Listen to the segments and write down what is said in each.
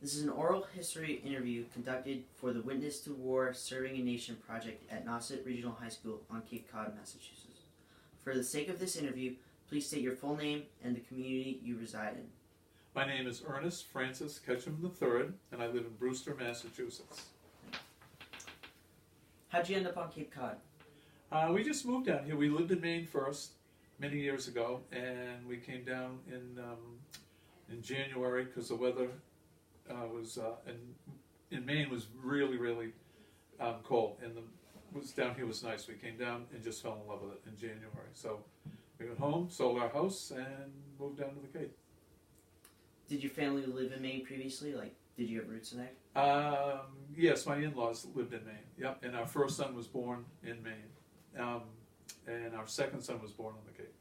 This is an oral history interview conducted for the Witness to War Serving a Nation project at Nauset Regional High School on Cape Cod, Massachusetts. For the sake of this interview, please state your full name and the community you reside in. My name is Ernest Francis Ketchum III, and I live in Brewster, Massachusetts. How'd you end up on Cape Cod? We just moved down here. We lived in Maine first, many years ago, and we came down in January because the weather in Maine was really cold, and down here was nice. We came down and just fell in love with it in January. So we went home, sold our house, and moved down to the Cape. Did your family live in Maine previously? Like, did you have roots in there? Yes, my in-laws lived in Maine. Yep, and our first son was born in Maine, and our second son was born on the Cape.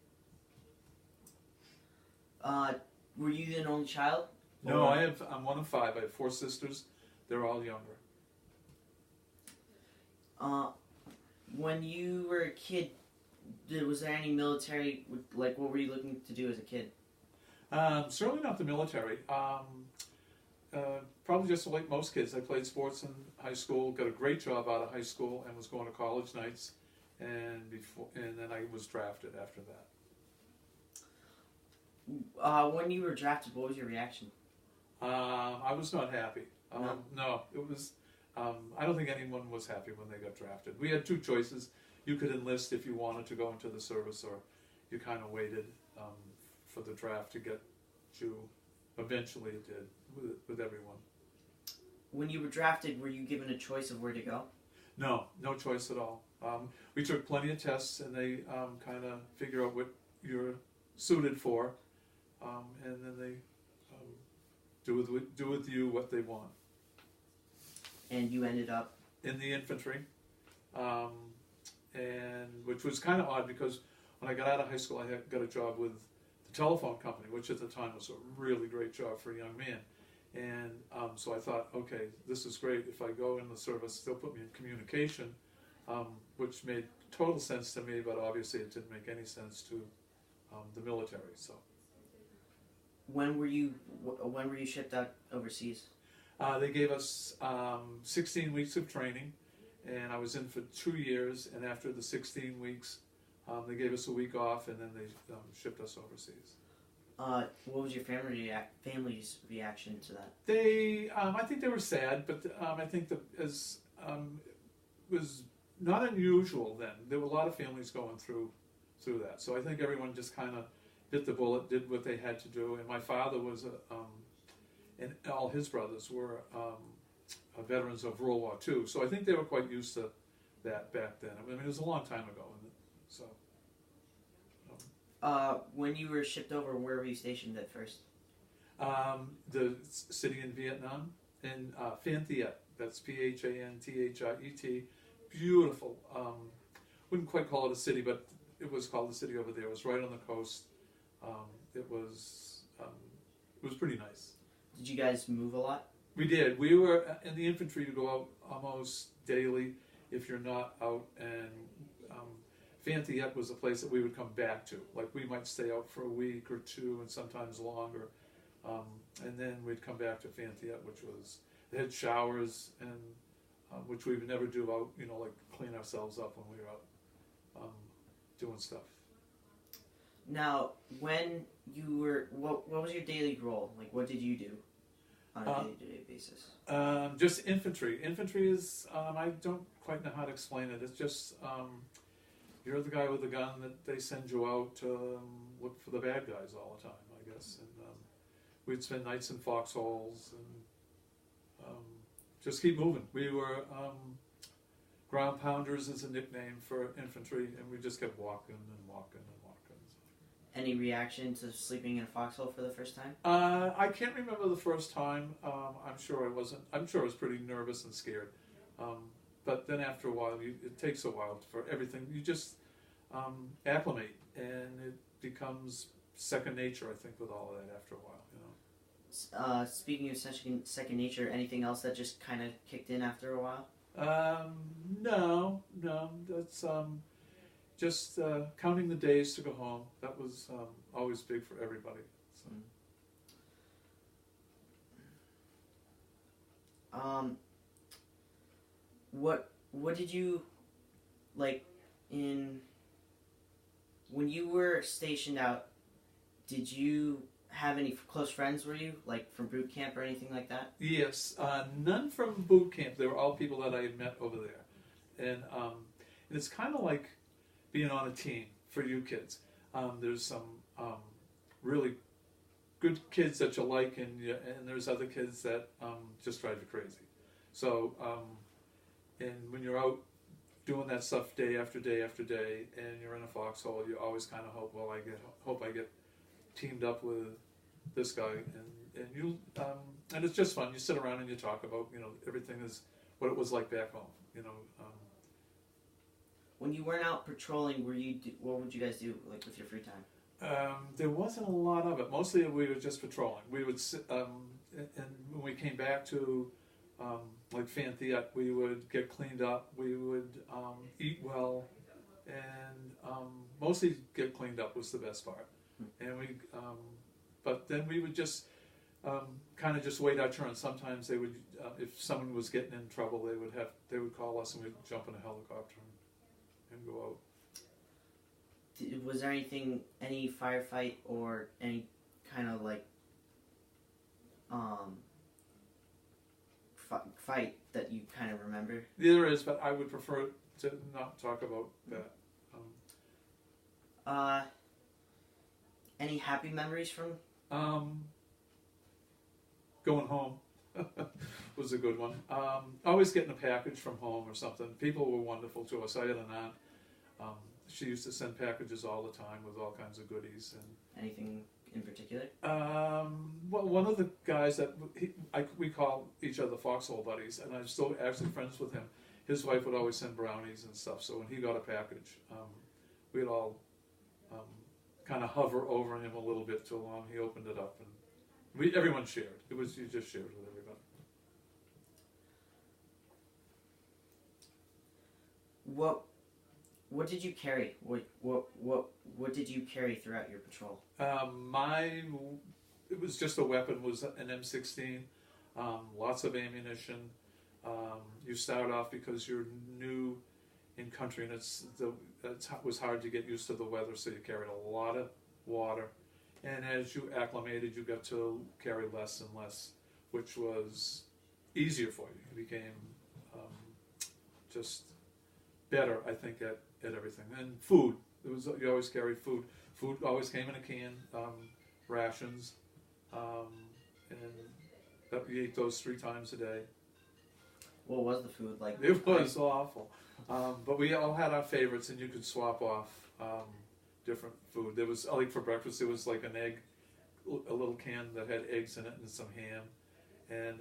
Were you the only child? No, I'm one of five. I have four sisters. They're all younger. When you were a kid, was there any military? Like, what were you looking to do as a kid? Certainly not the military. Probably just like most kids. I played sports in high school, got a great job out of high school, and was going to college nights. And then I was drafted after that. When you were drafted, what was your reaction? I was not happy. No? No, it was. I don't think anyone was happy when they got drafted. We had two choices. You could enlist if you wanted to go into the service, or you kind of waited for the draft to get you. Eventually it did, with everyone. When you were drafted, were you given a choice of where to go? No choice at all. We took plenty of tests, and they kind of figure out what you're suited for, and then they do with you what they want. And you ended up? In the infantry, and which was kind of odd because when I got out of high school, I got a job with the telephone company, which at the time was a really great job for a young man. And so I thought, okay, this is great. If I go in the service, they'll put me in communication, which made total sense to me, but obviously it didn't make any sense to the military. So. When were you shipped out overseas? They gave us 16 weeks of training, and I was in for 2 years. And after the 16 weeks, they gave us a week off, and then they shipped us overseas. What was your family's reaction to that? I think they were sad, but I think that as was not unusual then. There were a lot of families going through that. So I think everyone just kind of bit the bullet, did what they had to do. And my father was and all his brothers were veterans of World War II. So I think they were quite used to that back then. I mean, it was a long time ago, so. When you were shipped over, where were you stationed at first? The city in Vietnam, in Phan Thiet. That's Phantiet. Beautiful. Wouldn't quite call it a city, but it was called the city over there. It was right on the coast. It was pretty nice. Did you guys move a lot? We did. We were in the infantry. You go out almost daily if you're not out, and Phan Thiet was a place that we would come back to. Like, we might stay out for a week or two, and sometimes longer, and then we'd come back to Phan Thiet, which was, they had showers, and which we would never do out, like clean ourselves up when we were out doing stuff. Now, when you were, what was your daily role? Like, what did you do on a day-to-day basis? Just infantry. Infantry is, I don't quite know how to explain it. It's just, you're the guy with the gun that they send you out to look for the bad guys all the time, I guess. And we'd spend nights in foxholes and just keep moving. We were ground pounders is a nickname for infantry, and we just kept walking and walking and walking. Any reaction to sleeping in a foxhole for the first time? I can't remember the first time. I'm sure I wasn't. I'm sure I was pretty nervous and scared. But then after a while, it takes a while for everything. You just acclimate, and it becomes second nature, I think, with all of that after a while. Speaking of second nature, anything else that just kind of kicked in after a while? No. That's just counting the days to go home. That was always big for everybody. So. what did you like in when you were stationed out? Did you have any close friends? Were you like from boot camp or anything like that? Yes, none from boot camp. They were all people that I had met over there, and it's kind of like being on a team for you kids. There's some really good kids that you like, and there's other kids that just drive you crazy. So, and when you're out doing that stuff day after day after day, and you're in a foxhole, you always kind of hope, well, hope I get teamed up with this guy, and you and it's just fun. You sit around and you talk about everything is what it was like back home. When you weren't out patrolling, what would you guys do like with your free time? There wasn't a lot of it. Mostly we were just patrolling. We would sit, and when we came back to like Fanthiette, we would get cleaned up. We would eat well, and mostly get cleaned up was the best part. And but then we would just kind of just wait our turn. Sometimes they would, if someone was getting in trouble, they would call us, and we'd jump in a helicopter and go out. Was there any firefight or any kind of like fight that you kind of remember? There is, but I would prefer to not talk about that. Any happy memories from? Going home was a good one. Always getting a package from home or something. People were wonderful to us. I had an aunt. She used to send packages all the time with all kinds of goodies. And anything in particular? Well, one of the guys that we call each other foxhole buddies, and I'm still actually friends with him. His wife would always send brownies and stuff. So when he got a package, we'd all kind of hover over him a little bit till he opened it up, and everyone shared. You just shared with everybody. What did you carry? What did you carry throughout your patrol? It was just a weapon. Was an M16, lots of ammunition. You start off because you're new in country, and it was hard to get used to the weather, so you carried a lot of water. And as you acclimated, you got to carry less and less, which was easier for you. You became just better, I think, at everything. And food. You always carried food. Food always came in a can, rations, and you ate those 3 times a day. What was the food like? It was awful. But we all had our favorites, and you could swap off different food. There was, like for breakfast, there was like an egg, a little can that had eggs in it and some ham. And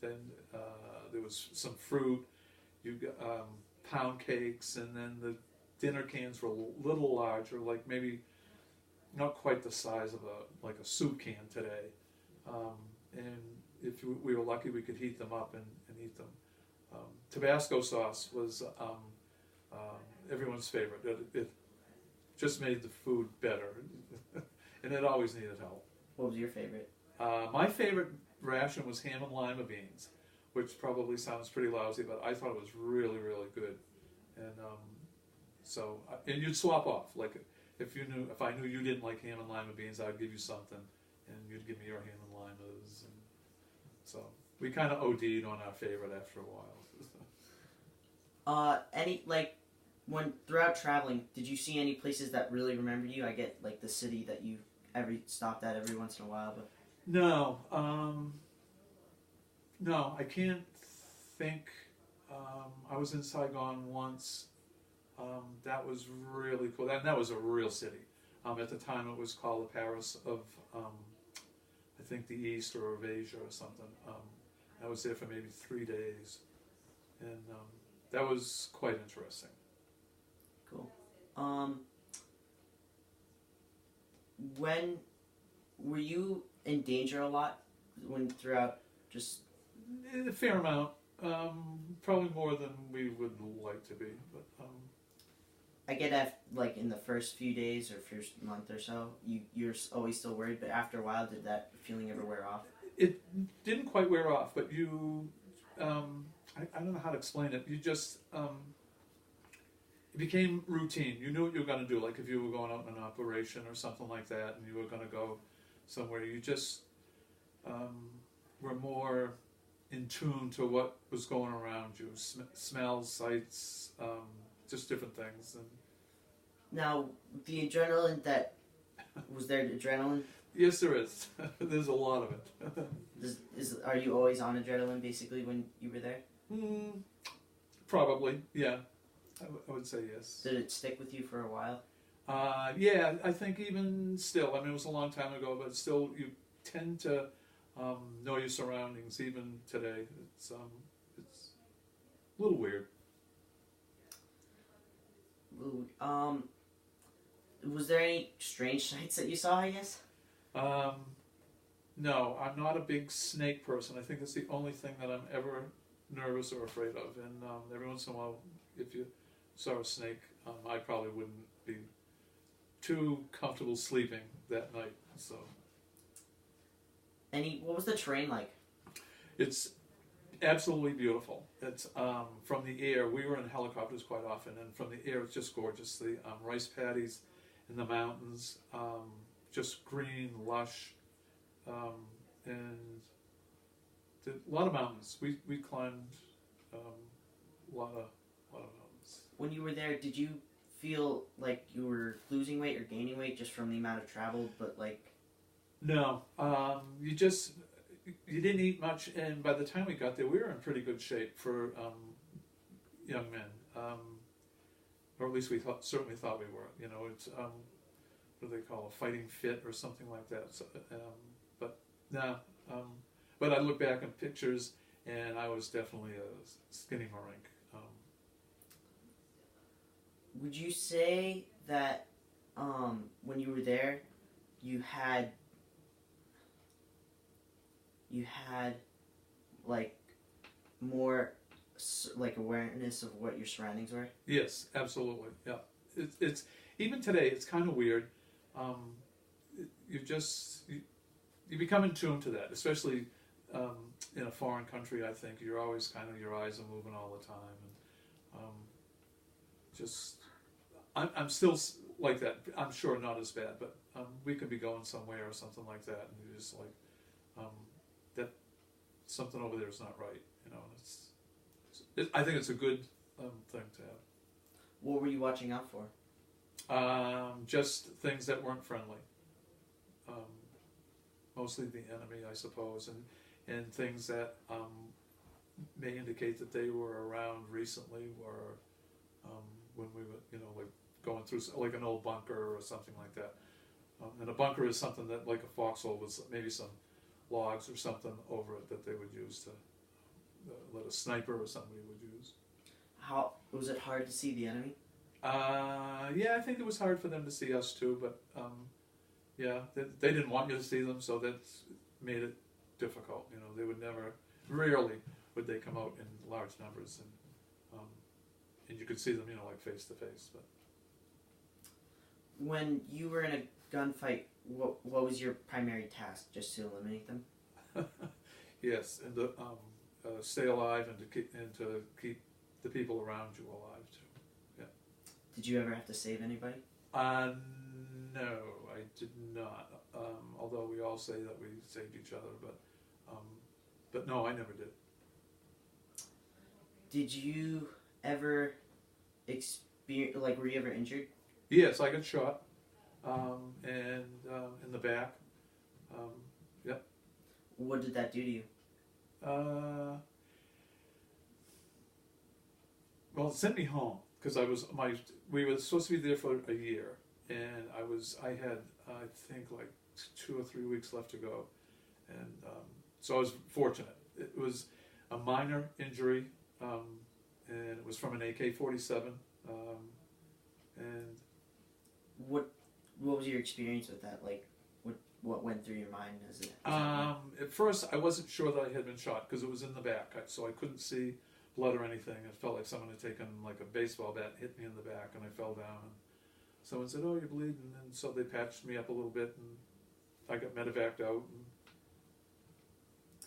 then there was some fruit. You got pound cakes, and then the dinner cans were a little larger, like maybe not quite the size of a soup can today. And if we were lucky, we could heat them up and eat them. Tabasco sauce was everyone's favorite. It just made the food better, and it always needed help. What was your favorite? My favorite ration was ham and lima beans, which probably sounds pretty lousy, but I thought it was really, really good. And and you'd swap off. Like if I knew you didn't like ham and lima beans, I'd give you something, and you'd give me your ham and limas. And so we kind of OD'd on our favorite after a while. When throughout traveling, did you see any places that really remembered you? I get like the city that you stopped at every once in a while, but no, I can't think. I was in Saigon once. That was really cool, and that was a real city. At the time, it was called the Paris of, I think, the East or of Asia or something. I was there for maybe 3 days, and that was quite interesting. Cool. When were you in danger a lot? Throughout just a fair amount, probably more than we would like to be, but. I get like in the first few days or first month or so, you're always still worried, but after a while, did that feeling ever wear off? It didn't quite wear off, but I don't know how to explain it. You just, it became routine. You knew what you were going to do. Like if you were going out on an operation or something like that, and you were going to go somewhere, you just were more in tune to what was going around you. Smells, sights, just different things. And Now, the adrenaline that was there, adrenaline. yes, there is. There's a lot of it. Are you always on adrenaline basically when you were there? Probably, yeah. I would say yes. Did it stick with you for a while? Yeah, I think even still, I mean, it was a long time ago, but still, you tend to know your surroundings even today. It's a little weird. Ooh, was there any strange sights that you saw, I guess? No, I'm not a big snake person. I think it's the only thing that I'm ever nervous or afraid of. And every once in a while, if you saw a snake, I probably wouldn't be too comfortable sleeping that night. So, What was the terrain like? it's absolutely beautiful. It's from the air. We were in helicopters quite often, and from the air, it's just gorgeous. The rice paddies in the mountains, just green, lush, and a lot of mountains. We climbed a lot of mountains. When you were there, did you feel like you were losing weight or gaining weight just from the amount of travel? But like, no, you didn't eat much, and by the time we got there, we were in pretty good shape for young men, or at least we certainly thought we were. You know, it's what do they call a fighting fit or something like that. So, but no, but I look back at pictures, and I was definitely a skinny marink. would you say that when you were there, you had like more like awareness of what your surroundings were? Yes, absolutely. Yeah, it's even today. It's kind of weird. You become in tune to that, especially in a foreign country. I think you're always kind of, your eyes are moving all the time, and I'm still like that. I'm sure not as bad, but we could be going somewhere or something like that, and you're just like that something over there is not right. You know, I think it's a good thing to have. What were you watching out for? Just things that weren't friendly. Mostly the enemy, I suppose, and things that may indicate that they were around recently, or when we were, you know, like going through like an old bunker or something like that. And a bunker is something that, like a foxhole, was maybe some logs or something over it that they would use to let a sniper or somebody would use. How was it hard to see the enemy? Yeah, I think it was hard for them to see us too, but yeah, they didn't want you to see them, so that made it difficult. You know, they would rarely would they come out in large numbers, and you could see them, you know, like face to face. But when you were in a gunfight, what was your primary task? Just to eliminate them? yes, and to stay alive, and to keep the people around you alive too. Yeah. Did you ever have to save anybody? No, I did not. Although we all say that we saved each other, but no, I never did. Did you ever experience, like, were you ever injured? Yes, I got shot, and in the back. Yep. What did that do to you? Well, it sent me home because we were supposed to be there for a year, and I had I think like 2 or 3 weeks left to go, and so I was fortunate. It was a minor injury, and it was from an AK-47, and what was your experience with that? Like, what went through your mind as it? At first, I wasn't sure that I had been shot because it was in the back, so I couldn't see blood or anything. It felt like someone had taken like a baseball bat, hit me in the back, and I fell down. And someone said, "Oh, you're bleeding," and so they patched me up a little bit, and I got medevaced out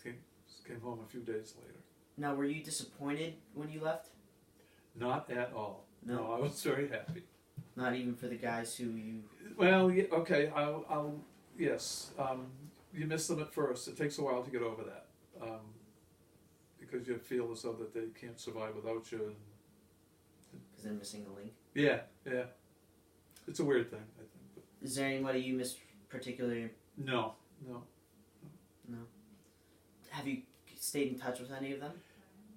and came home a few days later. Now, were you disappointed when you left? Not at all. No. No, I was very happy. Not even for the guys who you... Well, yeah, okay, yes. You miss them at first. It takes a while to get over that. Because you feel as though that they can't survive without you. Because they're missing the link? Yeah. It's a weird thing, I think. But is there anybody you miss particularly? No. Have you stayed in touch with any of them?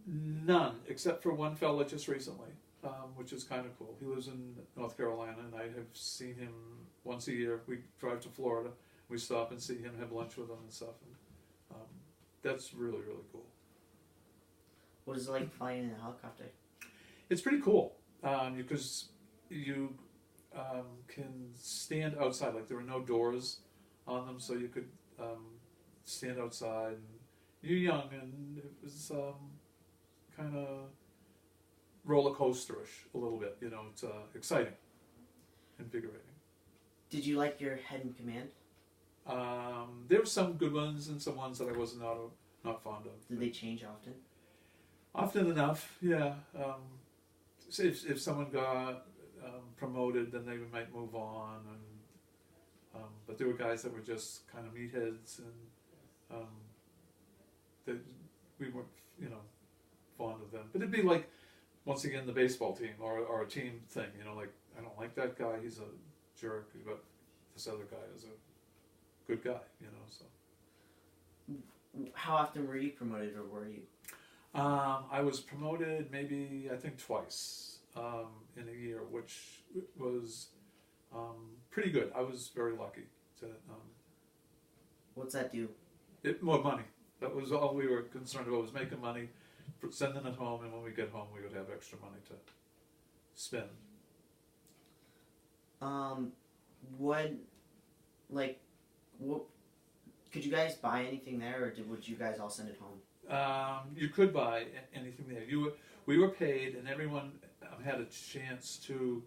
None, except for one fella just recently, which is kind of cool. He lives in North Carolina, and I have seen him once a year. We drive to Florida. We stop and see him, have lunch with him and stuff. And that's really, really cool. What is it like flying in a helicopter? It's pretty cool because you can stand outside. Like there are no doors on them, so you could stand outside. And you're young, and it was kind of roller coasterish a little bit. You know, it's exciting, invigorating. Did you like your head in command? There were some good ones and some ones that I was not fond of. Did they change often? Often enough, yeah. So if someone got promoted, then they might move on, and but there were guys that were just kind of meatheads, and that we weren't, fond of them. But it'd be like, once again, the baseball team or a team thing. Like I don't like that guy; he's a jerk, but this other guy is a good guy. So. How often were you promoted, or were you? I was promoted maybe, I think, twice in a year, which was pretty good. I was very lucky to... What's that do? More money. That was all we were concerned about, was making money, sending it home, and when we get home we would have extra money to spend. What could you guys buy anything there, or would you guys all send it home? You could buy anything there. We were paid, and everyone had a chance to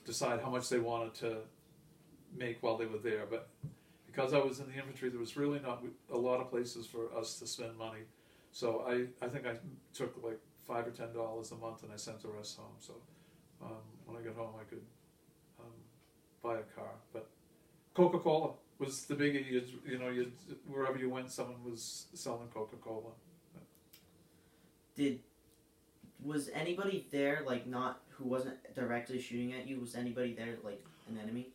decide how much they wanted to make while they were there. But because I was in the infantry, there was really not a lot of places for us to spend money. So I think I took like $5 or $10 a month, and I sent the rest home. So when I got home, I could buy a car. But Coca-Cola was the biggie. Wherever you went, someone was selling Coca-Cola. Was anybody there, who wasn't directly shooting at you? Was anybody there, an enemy?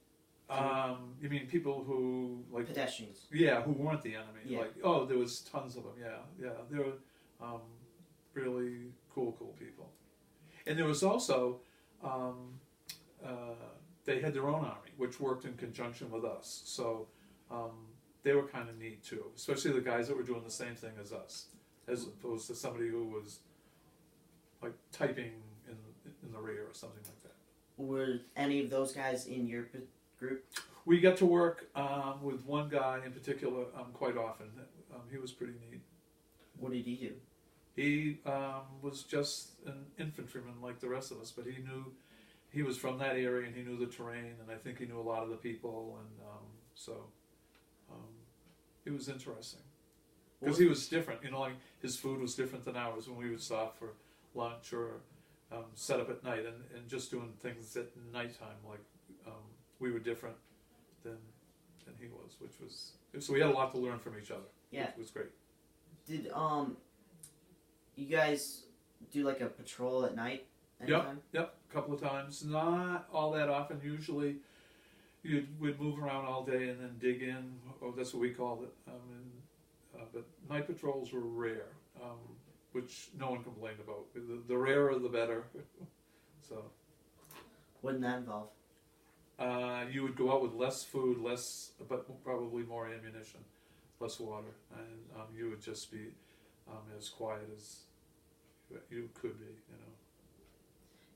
You mean people who, pedestrians? Yeah, who weren't the enemy. Yeah. There was tons of them, yeah. They were really cool people. And there was also, they had their own army, which worked in conjunction with us. So they were kind of neat too, especially the guys that were doing the same thing as us, as opposed to somebody who was like typing in the rear or something like that. Were any of those guys in your group? We got to work with one guy in particular quite often. He was pretty neat. What did he do? He was just an infantryman like the rest of us, but he was from that area, and he knew the terrain, and I think he knew a lot of the people, and so it was interesting. Because he was different, his food was different than ours when we would stop for lunch or set up at night, and just doing things at nighttime, we were different than he was, so we had a lot to learn from each other. Yeah. Which was great. Did you guys do a patrol at night? Anytime? Yep, a couple of times. Not all that often. Usually we'd move around all day and then dig in, or that's what we called it. But night patrols were rare, which no one complained about. The rarer the better. So. What did that involve? You would go out with less food, but probably more ammunition, less water, and you would just be as quiet as you could be,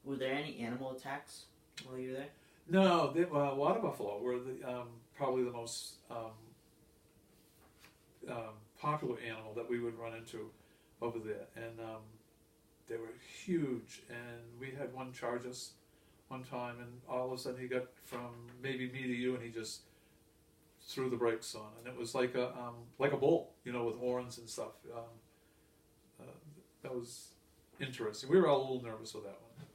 Were there any animal attacks while you were there? No, water buffalo were probably the most popular animal that we would run into over there, and they were huge. And we had one charge us one time, and all of a sudden he got from maybe me to you, and he just threw the brakes on, and it was like a bull, with horns and stuff. that was interesting. We were all a little nervous with that one.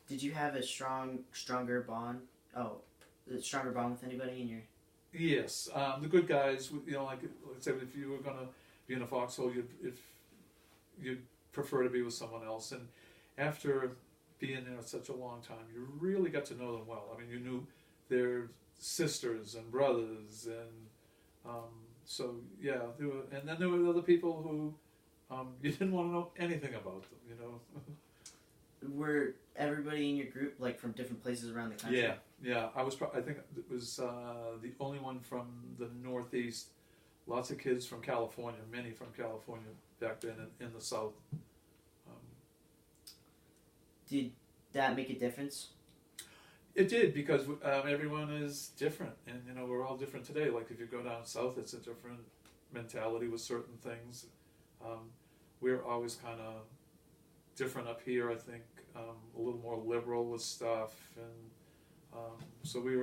Did you have a stronger bond? Oh, a stronger bond with anybody in your? Yes, the good guys. You know, like let's say if you were going to be in a foxhole, you'd prefer to be with someone else. And after being there such a long time, you really got to know them well. I mean, you knew their sisters and brothers, and so yeah, and then there were other people who you didn't want to know anything about them. You know. Were everybody in your group like from different places around the country? Yeah. I think it was the only one from the Northeast. Lots of kids from California, many from California back then in the South. Did that make a difference? It did, because everyone is different, and you know, we're all different today. Like if you go down south, it's a different mentality with certain things. We're always kind of different up here, I think, a little more liberal with stuff, and so we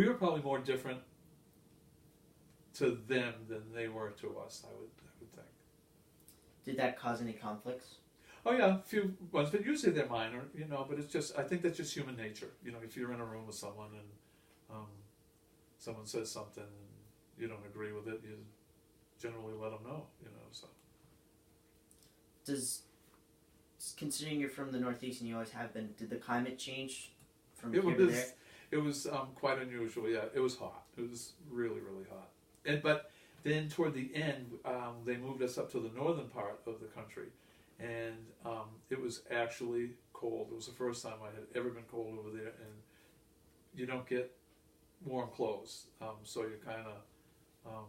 were probably more different to them than they were to us. I would think. Did that cause any conflicts? Oh yeah, a few ones, but usually they're minor, you know. But it's just, I think that's just human nature. You know, if you're in a room with someone and someone says something and you don't agree with it, you generally let them know, you know. So. Considering you're from the Northeast and you always have been, did the climate change from here to there? It was quite unusual. Yeah, it was hot. It was really, really hot. But then toward the end, they moved us up to the northern part of the country. And it was actually cold. It was the first time I had ever been cold over there, and you don't get warm clothes, so you kind of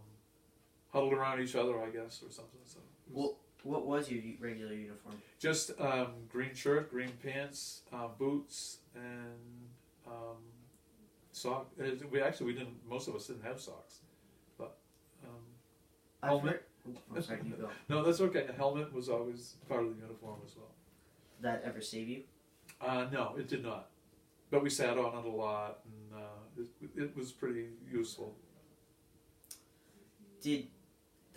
huddled around each other, I guess, or something. So what was your regular uniform? Just green shirt, green pants, boots, and socks. We didn't. Most of us didn't have socks, but helmet. I'm sorry, you go. No, that's okay. A helmet was always part of the uniform as well. Did that ever save you? No, it did not. But we sat on it a lot, and it was pretty useful.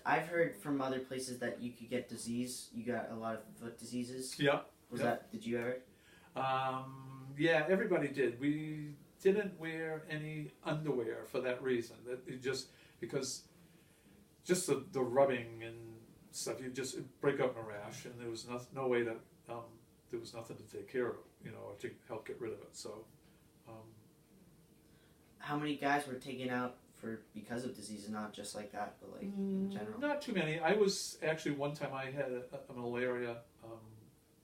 I've heard from other places that you could get disease. You got a lot of foot diseases. Yeah. Did you ever? Yeah, everybody did. We didn't wear any underwear for that reason. Because the rubbing and stuff, you just break out in a rash, and there was no way to, there was nothing to take care of it, you know, or to help get rid of it. So, how many guys were taken out because of diseases, not just like that, but like in general? Not too many. I was actually, one time I had a malaria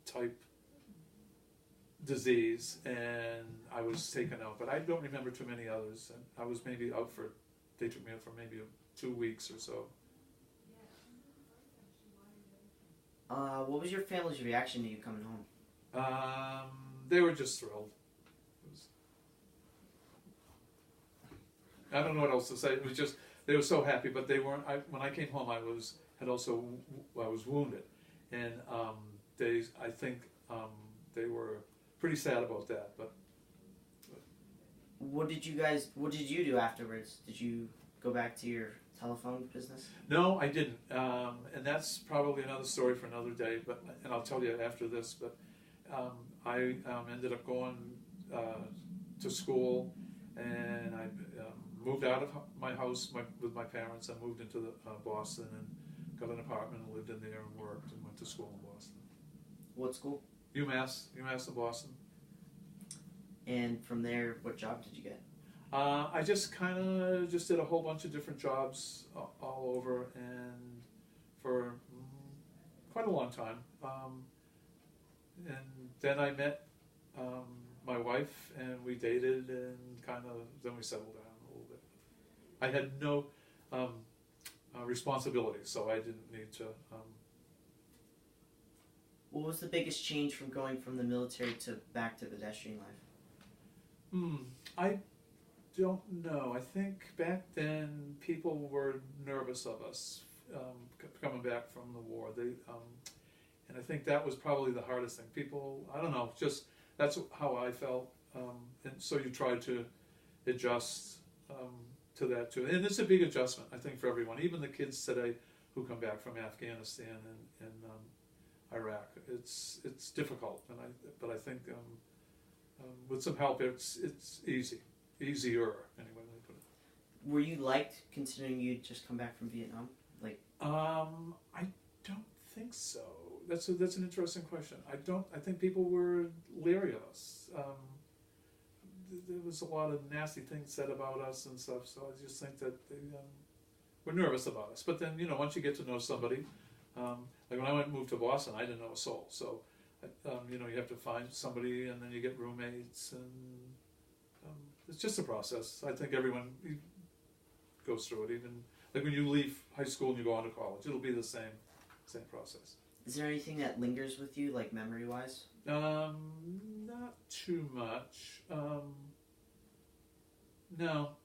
type disease, and I was taken out, but I don't remember too many others. And I was maybe out they took me out for maybe 2 weeks or so. What was your family's reaction to you coming home? They were just thrilled. I don't know what else to say. It was just, they were so happy, but they weren't. When I came home, I was wounded, and I think they were pretty sad about that. But what did you do afterwards? Did you go back to your telephone business? No, I didn't, and that's probably another story for another day. And I'll tell you after this. But I ended up going to school, and I moved out of my house with my parents. I moved into Boston and got an apartment and lived in there and worked and went to school in Boston. What school? UMass in Boston. And from there, what job did you get? I just did a whole bunch of different jobs all over, and for quite a long time. And then I met my wife, and we dated, and then we settled down a little bit. I had no responsibility, so I didn't need to. What was the biggest change from going from the military to back to pedestrian life? I don't know. I think back then people were nervous of us coming back from the war. And I think that was probably the hardest thing. People, I don't know, just that's how I felt. And so you try to adjust to that too. And it's a big adjustment, I think, for everyone. Even the kids today who come back from Afghanistan and Iraq. It's difficult, but I think with some help, it's easier anyway. Let me put it. Were you liked considering you'd just come back from Vietnam? I don't think so. That's an interesting question. I think people were leery of us. There was a lot of nasty things said about us and stuff. So I just think that they were nervous about us. But then once you get to know somebody, like when I moved to Boston, I didn't know a soul. So you have to find somebody, and then you get roommates, and it's just a process. I think everyone goes through it. Even like when you leave high school and you go on to college, it'll be the same process. Is there anything that lingers with you, like memory-wise? Not too much. No.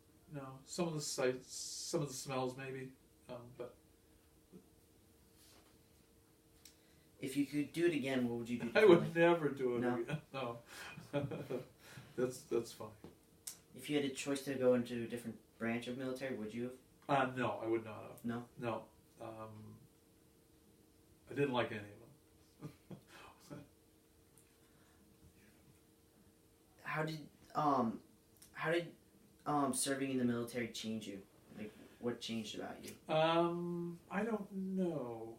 Some of the sights, some of the smells, maybe. But if you could do it again, what would you do? I would never do it No? again. No. That's fine. If you had a choice to go into a different branch of military, would you have? No, I would not have. No? I didn't like any of them. How did serving in the military change you? Like, what changed about you? I don't know.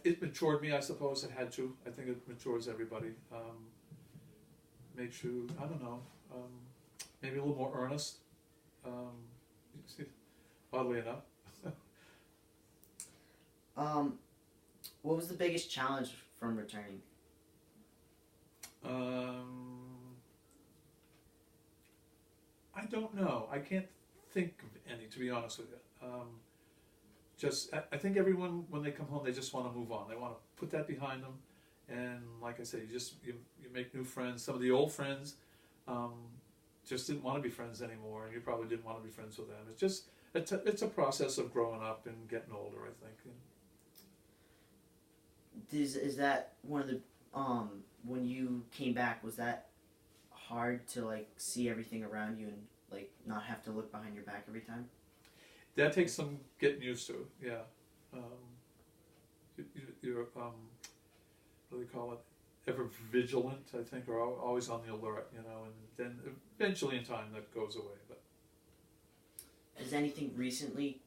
It matured me, I suppose. It had to. I think it matures everybody. Makes you, I don't know, maybe a little more earnest. Oddly enough. What was the biggest challenge from returning? I don't know. I can't think of any, to be honest with you. I think everyone, when they come home, they just want to move on. They want to put that behind them, and like I said, you make new friends. Some of the old friends just didn't want to be friends anymore, and you probably didn't want to be friends with them. It's a process of growing up and getting older, I think. Is that one of the when you came back, was that hard to like see everything around you and like not have to look behind your back every time? That takes some getting used to. Yeah, you're what do they call it? Ever vigilant, I think, or always on the alert. And then eventually in time that goes away. But has anything recently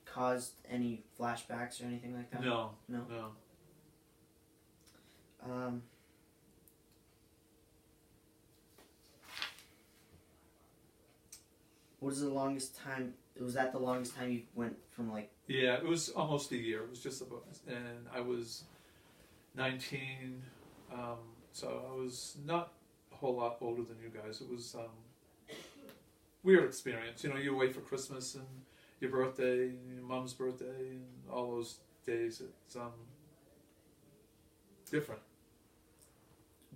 caused any flashbacks or anything like that? No. What is the longest time? Was that the longest time you went from like? Yeah, it was almost a year. It was just about, and I was 19, so I was not a whole lot older than you guys. It was weird experience. You're away for Christmas and your birthday, and your mom's birthday, and all those days. It's different.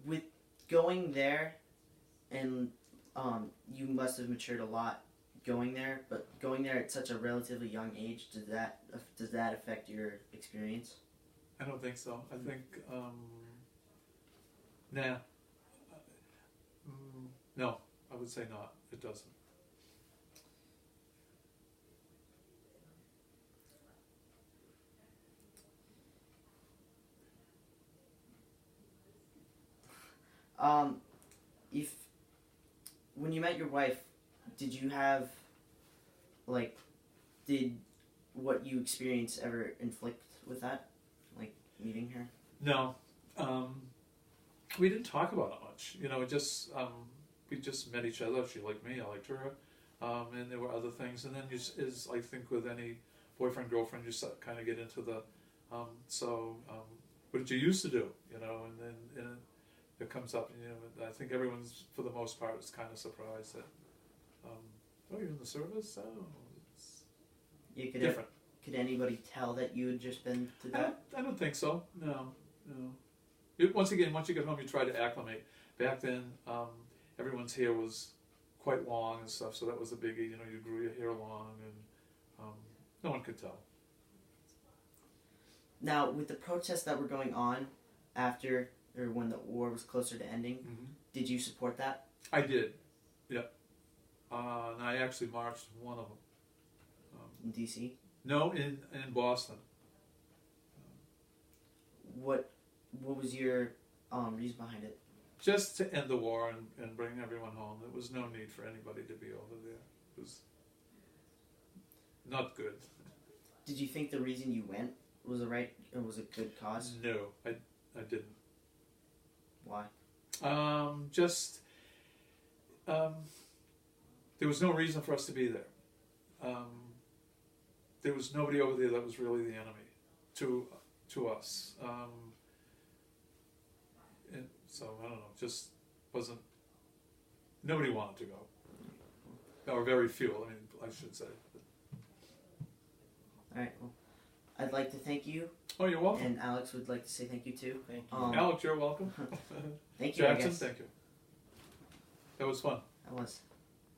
With going there, and you must have matured a lot going there. But going there at such a relatively young age, does that affect your experience? I don't think so. I think nah. No, I would say not. It doesn't. If when you met your wife, did you have did what you experienced ever inflict with that, like meeting her? No, we didn't talk about it much. We just met each other. She liked me, I liked her, and there were other things. And then I think with any boyfriend girlfriend, you kind of get into the what did you used to do, and then it comes up, and I think everyone's, for the most part, is kind of surprised that, you're in the service? Oh, it's different. Could anybody tell that you had just been to that? I don't think so. No. Once you get home, you try to acclimate. Back then, everyone's hair was quite long and stuff, so that was a biggie. You grew your hair long, and no one could tell. Now, with the protests that were going on after, or when the war was closer to ending, did you support that? I did, yeah. And I actually marched one of them. In D.C.? No, in Boston. What was your reason behind it? Just to end the war and bring everyone home. There was no need for anybody to be over there. It was not good. Did you think the reason you went was was a good cause? No, I didn't. Why? There was no reason for us to be there. There was nobody over there that was really the enemy to us. And so I don't know, just wasn't. Nobody wanted to go, or very few. I mean, I should say. All right. Well, I'd like to thank you. Oh, you're welcome. And Alex would like to say thank you too. Thank you. Alex, you're welcome. Thank you. Jackson, thank you. That was fun. That was.